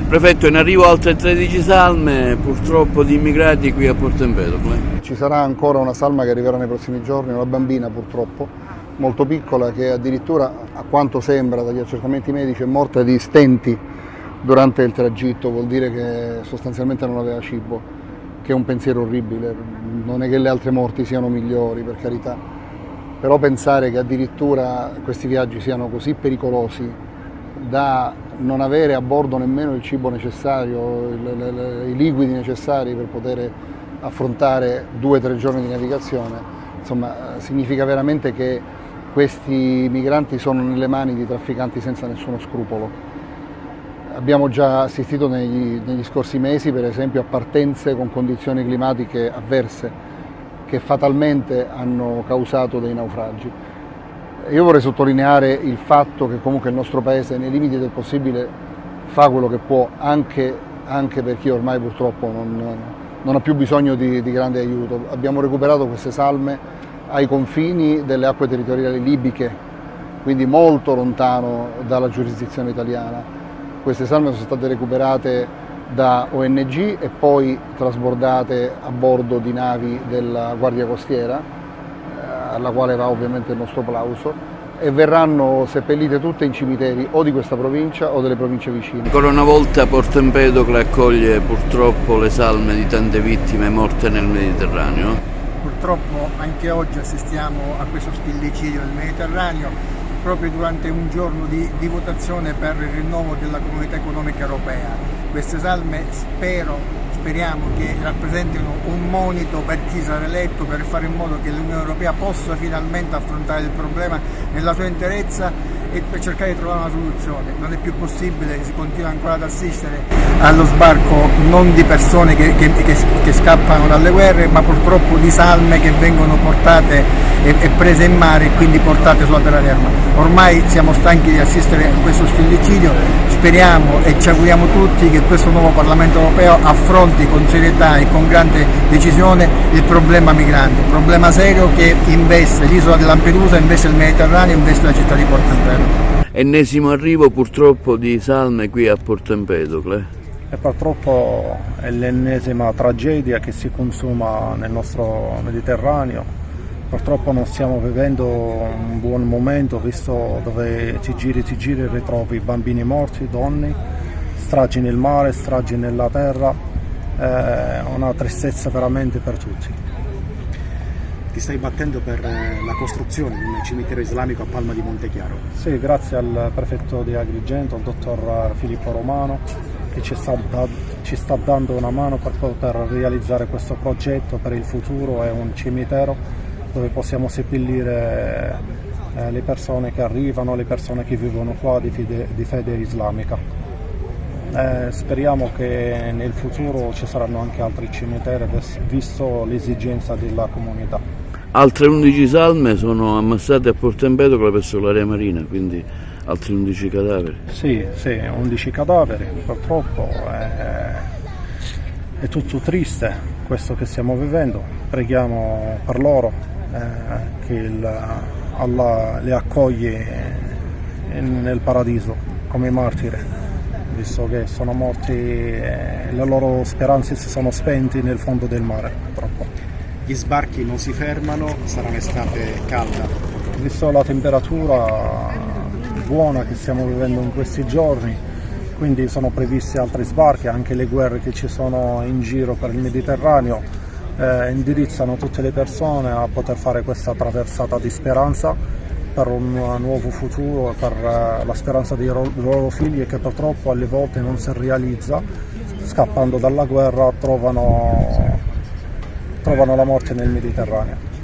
Prefetto, in arrivo altre 13 salme, purtroppo di immigrati qui a Porto Empedocle. Ci sarà ancora una salma che arriverà nei prossimi giorni, una bambina purtroppo, molto piccola, che addirittura, a quanto sembra dagli accertamenti medici, è morta di stenti durante il tragitto, vuol dire che sostanzialmente non aveva cibo, che è un pensiero orribile. Non è che le altre morti siano migliori, per carità, però pensare che addirittura questi viaggi siano così pericolosi da non avere a bordo nemmeno il cibo necessario, i liquidi necessari per poter affrontare 2 o 3 giorni di navigazione, insomma, significa veramente che questi migranti sono nelle mani di trafficanti senza nessuno scrupolo. Abbiamo già assistito negli scorsi mesi, per esempio, a partenze con condizioni climatiche avverse che fatalmente hanno causato dei naufragi. Io vorrei sottolineare il fatto che comunque il nostro Paese, nei limiti del possibile, fa quello che può, anche per chi ormai purtroppo non ha più bisogno di grande aiuto. Abbiamo recuperato queste salme ai confini delle acque territoriali libiche, quindi molto lontano dalla giurisdizione italiana. Queste salme sono state recuperate da ONG e poi trasbordate a bordo di navi della Guardia Costiera, alla quale va ovviamente il nostro plauso, e verranno seppellite tutte in cimiteri o di questa provincia o delle province vicine. Ancora una volta Porto Empedocle accoglie purtroppo le salme di tante vittime morte nel Mediterraneo. Purtroppo anche oggi assistiamo a questo stillicidio nel Mediterraneo, proprio durante un giorno di votazione per il rinnovo della Comunità Economica Europea. Queste salme speriamo che rappresentino un monito per chi sarà eletto, per fare in modo che l'Unione Europea possa finalmente affrontare il problema nella sua interezza e per cercare di trovare una soluzione. Non è più possibile che si continua ancora ad assistere allo sbarco non di persone che scappano dalle guerre, ma purtroppo di salme che vengono portate e prese in mare e quindi portate sulla terraferma. Ormai siamo stanchi di assistere a questo stillicidio, speriamo e ci auguriamo tutti che questo nuovo Parlamento Europeo affronti con serietà e con grande decisione il problema migranti, un problema serio che investe l'isola di Lampedusa, investe il Mediterraneo, investe la città di Porto Empedocle. Ennesimo arrivo purtroppo di salme qui a Porto Empedocle. E purtroppo è l'ennesima tragedia che si consuma nel nostro Mediterraneo. Purtroppo non stiamo vivendo un buon momento, visto dove ti giri e ritrovi bambini morti, donne, stragi nel mare, stragi nella terra, una tristezza veramente per tutti. Ti stai battendo per la costruzione di un cimitero islamico a Palma di Montechiaro? Sì, grazie al prefetto di Agrigento, il dottor Filippo Romano, che ci sta dando una mano per poter realizzare questo progetto per il futuro. È un cimitero dove possiamo seppellire le persone che arrivano, le persone che vivono qua di fede islamica. Speriamo che nel futuro ci saranno anche altri cimiteri, visto l'esigenza della comunità. Altre 11 salme sono ammassate a Porto Empedocle presso l'area marina, quindi altri 11 cadaveri. Sì, 11 cadaveri, purtroppo è tutto triste questo che stiamo vivendo. Preghiamo per loro che Allah le accoglie nel paradiso come martiri, visto che sono morti e le loro speranze si sono spenti nel fondo del mare, purtroppo. Gli sbarchi non si fermano, sarà un'estate calda. Visto la temperatura buona che stiamo vivendo in questi giorni, quindi sono previsti altri sbarchi, anche le guerre che ci sono in giro per il Mediterraneo indirizzano tutte le persone a poter fare questa traversata di speranza per un nuovo futuro, per la speranza dei loro figli, che purtroppo alle volte non si realizza. Scappando dalla guerra trovano la morte nel Mediterraneo.